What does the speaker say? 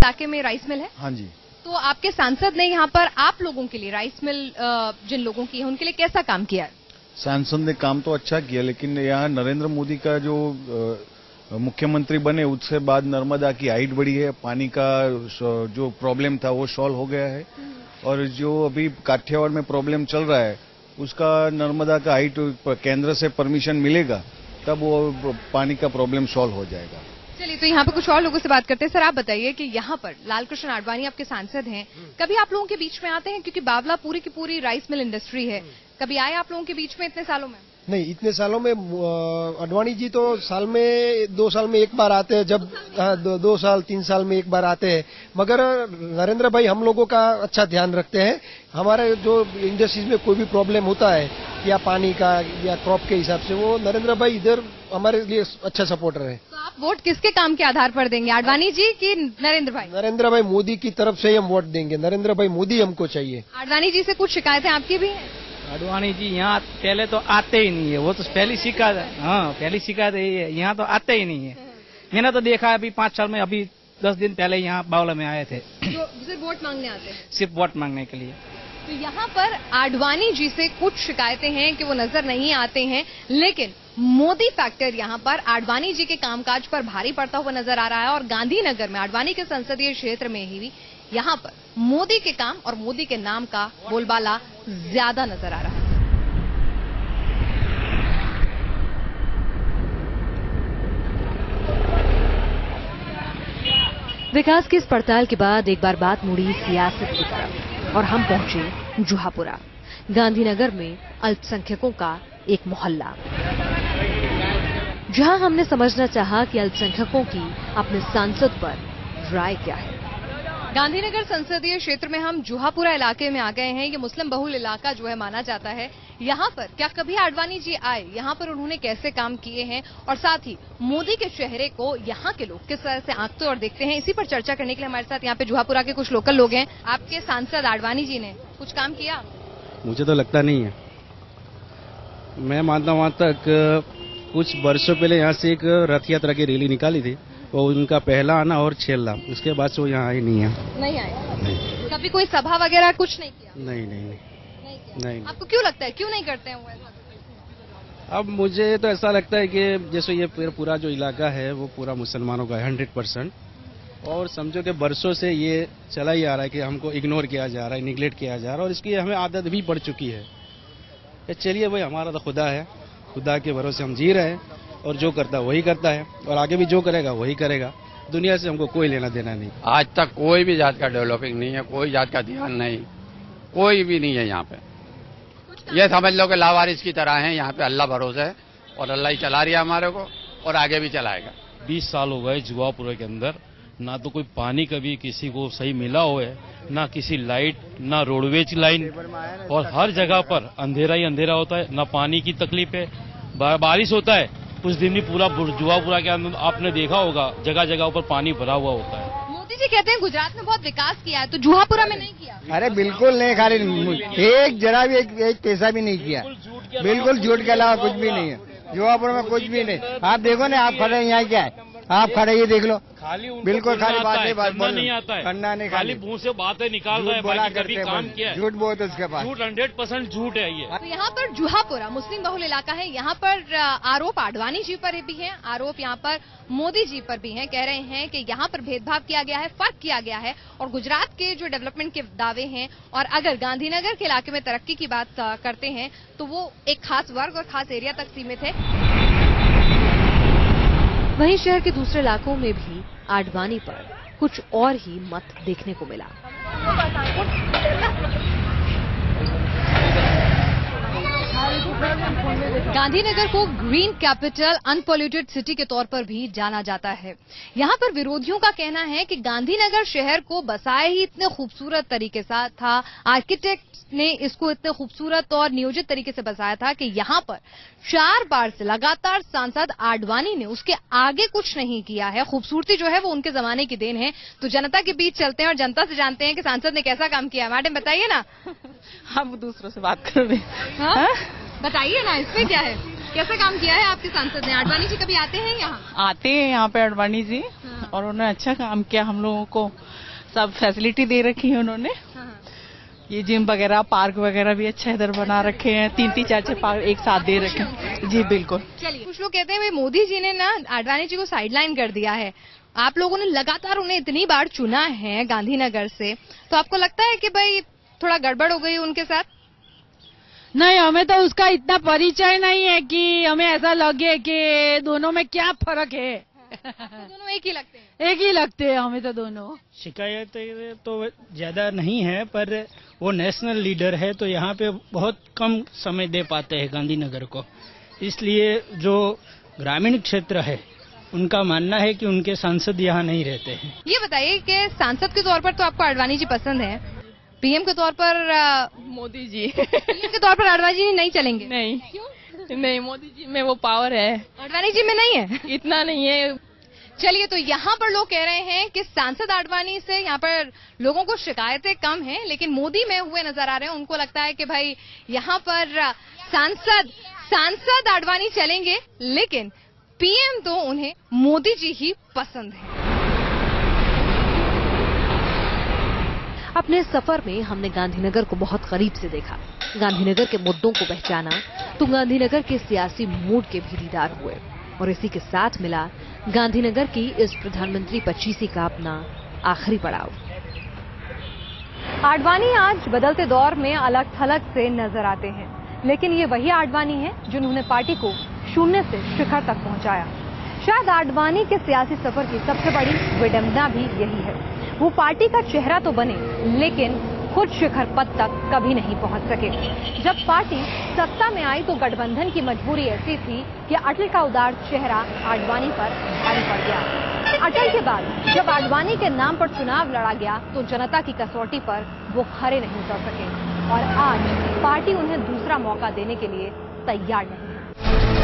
इलाके में rice mill है? हाँ जी। तो आपके सांसद ने यहाँ पर आप लोगों के लिए राइस मिल जिन लोगों की है उनके लिए कैसा काम किया है? सांसद ने काम तो अच्छा किया, लेकिन यहाँ नरेंद्र मोदी का जो मुख्यमंत्री बने उसके बाद नर्मदा की हाइट बढ़ी है, पानी का जो प्रॉब्लम था वो सॉल्व हो गया है, और जो अभी काठियावाड़ में प्रॉब्लम चल रहा है उसका नर्मदा का हाइट केंद्र से परमिशन मिलेगा तब वो पानी का प्रॉब्लम सॉल्व हो जाएगा। चलिए, तो यहाँ पे कुछ और लोगों से बात करते हैं। सर, आप बताइए कि यहाँ पर लालकृष्ण आडवाणी आपके सांसद हैं, कभी आप लोगों के बीच में आते हैं? क्योंकि बावला पूरी की पूरी राइस मिल इंडस्ट्री है, कभी आए आप लोगों के बीच में इतने सालों में? नहीं, इतने सालों में आडवाणी जी तो साल में 2 साल में एक बार आते हैं, जब 2 साल 3 साल में एक बार आते हैं। मगर नरेंद्र भाई हम लोगों का अच्छा ध्यान रखते हैं। हमारे जो इंडस्ट्रीज में कोई भी प्रॉब्लम होता है या पानी का या क्रॉप के हिसाब से, वो नरेंद्र भाई इधर हमारे लिए अच्छा सपोर्टर है। तो आप वोट किसके काम के आधार पर देंगे, आडवाणी जी की नरेंद्र भाई? नरेंद्र भाई मोदी की तरफ से ही हम वोट देंगे। नरेंद्र भाई मोदी हमको चाहिए। आडवाणी जी से कुछ शिकायतें आपकी भी हैं? आडवाणी जी यहाँ पहले तो आते ही नहीं है, वो तो पहली शिकायत, हाँ पहली शिकायत यही है, यहाँ तो आते ही नहीं है। मैंने तो देखा है अभी 5 साल में, अभी 10 दिन पहले यहाँ बावला में आए थे। जो सिर्फ वोट मांगने आते हैं? सिर्फ वोट मांगने के लिए। तो यहाँ पर आडवाणी जी से कुछ शिकायतें हैं कि वो नजर नहीं आते हैं, लेकिन मोदी फैक्टर यहाँ पर आडवाणी जी के कामकाज पर भारी पड़ता हुआ नजर आ रहा है। और गांधीनगर में आडवाणी के संसदीय क्षेत्र में ही यहाँ पर मोदी के काम और मोदी के नाम का बोलबाला ज्यादा नजर आ रहा है। विकास की इस पड़ताल के बाद एक बार बात मुड़ी सियासत की तरफ और हम पहुंचे जुहापुरा, गांधीनगर में अल्पसंख्यकों का एक मोहल्ला, जहां हमने समझना चाहा कि अल्पसंख्यकों की अपने सांसद पर राय क्या है। गांधीनगर संसदीय क्षेत्र में हम जुहापुरा इलाके में आ गए हैं। ये मुस्लिम बहुल इलाका जो है माना जाता है। यहाँ पर क्या कभी आडवाणी जी आए, यहाँ पर उन्होंने कैसे काम किए हैं, और साथ ही मोदी के चेहरे को यहाँ के लोग किस तरह से आंकते और देखते हैं, इसी पर चर्चा करने के लिए हमारे साथ यहाँ पे जुहापुरा के कुछ लोकल लोग हैं। आपके सांसद आडवाणी जी ने कुछ काम किया? मुझे तो लगता नहीं है। मैं मानता हूँ वहाँ तक कुछ वर्षों पहले यहाँ से एक रथ यात्रा की रैली निकाली थी, वो उनका पहला आना और छेला, उसके बाद से वो यहाँ आए नहीं है। नहीं आए? नहीं। कभी कोई सभा वगैरह कुछ नहीं किया? नहीं नहीं नहीं, नहीं किया। नहीं। आपको क्यों लगता है, क्यों नहीं करते हैं वो ऐसा? अब मुझे तो ऐसा लगता है कि जैसे ये पूरा जो इलाका है वो पूरा मुसलमानों का है 100%, और समझो कि बरसों से ये चला ही आ रहा है कि हमको इग्नोर किया जा रहा है, निगलेक्ट किया जा रहा है, और इसकी हमें आदत भी पड़ चुकी है। चलिए भाई, हमारा तो खुदा है, खुदा के भरोसे हम जी रहे हैं, और जो करता है वही करता है, और आगे भी जो करेगा वही करेगा। दुनिया से हमको कोई लेना देना नहीं। आज तक कोई भी जात का डेवलपिंग नहीं है, कोई जात का ध्यान नहीं, कोई भी नहीं है यहाँ पे। ये समझ लो कि लावारिस की तरह है यहाँ पे, अल्लाह भरोसे है, और अल्लाह ही चला रही है हमारे को, और आगे भी चलाएगा। 20 साल हो गए जुहापुरा के अंदर, ना तो कोई पानी कभी किसी को सही मिला हो है, ना किसी लाइट, ना रोडवेज लाइन, और हर जगह पर अंधेरा ही अंधेरा होता है, ना पानी की तकलीफ है। बारिश होता है कुछ दिन भी पूरा जुहापुरा के अंदर आपने देखा होगा जगह जगह पर पानी भरा हुआ होता है। मोदी जी कहते हैं गुजरात में बहुत विकास किया है, तो जुहापुरा में नहीं किया? अरे बिल्कुल नहीं, खाली एक जरा भी एक पैसा भी नहीं किया, बिल्कुल झूठ के अलावा कुछ भी नहीं है। जुहापुरा में कुछ भी नहीं। आप देखो ना, आप खड़े यहाँ क्या है, आप खड़े ये देख लो, बिल्कुल खाली बात नहीं आता है, करना नहीं, खाली मुंह से बातें निकाल रहा है, बाकी कभी काम किया है? झूठ बहुत है उसके पास, झूठ 100% झूठ है ये। तो यहाँ पर जुहापुरा मुस्लिम बहुल इलाका है, यहाँ पर आरोप आडवाणी जी पर भी है, आरोप यहाँ पर मोदी जी पर भी है। कह रहे हैं कि यहाँ पर भेदभाव किया गया है, फर्क किया गया है, और गुजरात के जो डेवलपमेंट के दावे हैं, और अगर गांधीनगर के इलाके में तरक्की की बात करते हैं तो वो एक खास वर्ग और खास एरिया तक सीमित है। वहीं शहर के दूसरे इलाकों में भी आडवाणी पर कुछ और ही मत देखने को मिला। गांधीनगर को ग्रीन कैपिटल, अनपॉल्यूटेड सिटी के तौर पर भी जाना जाता है। यहाँ पर विरोधियों का कहना है कि गांधीनगर शहर को बसाया ही इतने खूबसूरत तरीके से था, आर्किटेक्ट ने इसको इतने खूबसूरत और नियोजित तरीके से बसाया था कि यहाँ पर 4 बार से लगातार सांसद आडवाणी ने उसके आगे कुछ नहीं किया है। खूबसूरती जो है वो उनके जमाने की देन है। तो जनता के बीच चलते हैं और जनता से जानते हैं कि सांसद ने कैसा काम किया। मैडम बताइए ना। हम दूसरों से बात कर रहे हैं, बताइए ना, इसमें क्या है? कैसा काम किया है आपके सांसद ने? आडवाणी जी कभी आते हैं यहाँ? आते हैं यहाँ पे आडवाणी जी, और उन्होंने अच्छा काम किया, हम लोगों को सब फैसिलिटी दे रखी है उन्होंने। ये जिम वगैरह, पार्क वगैरह भी अच्छा इधर बना रखे हैं, 3-3 4-4 पार्क एक साथ दे रखे हैं। जी बिल्कुल। चलिए, कुछ लोग कहते हैं भाई मोदी जी ने ना आडवाणी जी को साइडलाइन कर दिया है। आप लोगों ने लगातार उन्हें इतनी बार चुना है गांधीनगर से, तो आपको लगता है कि भाई थोड़ा गड़बड़ हो गई उनके साथ? नहीं, हमें तो उसका इतना परिचय नहीं है कि हमें ऐसा लगे कि दोनों में क्या फर्क है। दोनों एक ही लगते हैं? एक ही लगते हैं हमें तो दोनों। शिकायत तो ज्यादा नहीं है, पर वो नेशनल लीडर है तो यहाँ पे बहुत कम समय दे पाते हैं गांधीनगर को, इसलिए जो ग्रामीण क्षेत्र है उनका मानना है कि उनके सांसद यहाँ नहीं रहते हैं। ये बताइए कि सांसद के तौर पर तो आपको आडवाणी जी पसंद है, पीएम के तौर पर मोदी जी। पीएम के तौर पर आडवाणी जी नहीं चलेंगे? नहीं, क्यों नहीं, मोदी जी में वो पावर है, आडवाणी जी में नहीं है। इतना नहीं है। चलिए, तो यहाँ पर लोग कह रहे हैं कि सांसद आडवाणी से यहाँ पर लोगों को शिकायतें कम हैं, लेकिन मोदी में हुए नजर आ रहे हैं। उनको लगता है कि भाई यहाँ पर सांसद आडवाणी चलेंगे, लेकिन पीएम तो उन्हें मोदी जी ही पसंद है। अपने सफर में हमने गांधीनगर को बहुत करीब से देखा, गांधीनगर के मुद्दों को पहचाना, तो गांधीनगर के सियासी मूड के भी दीदार हुए, और इसी के साथ मिला गांधीनगर की इस प्रधानमंत्री 25 का अपना आखिरी पड़ाव। आडवाणी आज बदलते दौर में अलग थलग से नजर आते हैं, लेकिन ये वही आडवाणी है जिन्होंने पार्टी को शून्य से शिखर तक पहुंचाया। शायद आडवाणी के सियासी सफर की सबसे बड़ी विडंबना भी यही है। वो पार्टी का चेहरा तो बने, लेकिन खुद शिखर पद तक कभी नहीं पहुंच सके। जब पार्टी सत्ता में आई तो गठबंधन की मजबूरी ऐसी थी कि अटल का उदार चेहरा आडवाणी पर भारी पड़ गया। अटल के बाद जब आडवाणी के नाम पर चुनाव लड़ा गया तो जनता की कसौटी पर वो खरे नहीं उतर सके, और आज पार्टी उन्हें दूसरा मौका देने के लिए तैयार नहीं है।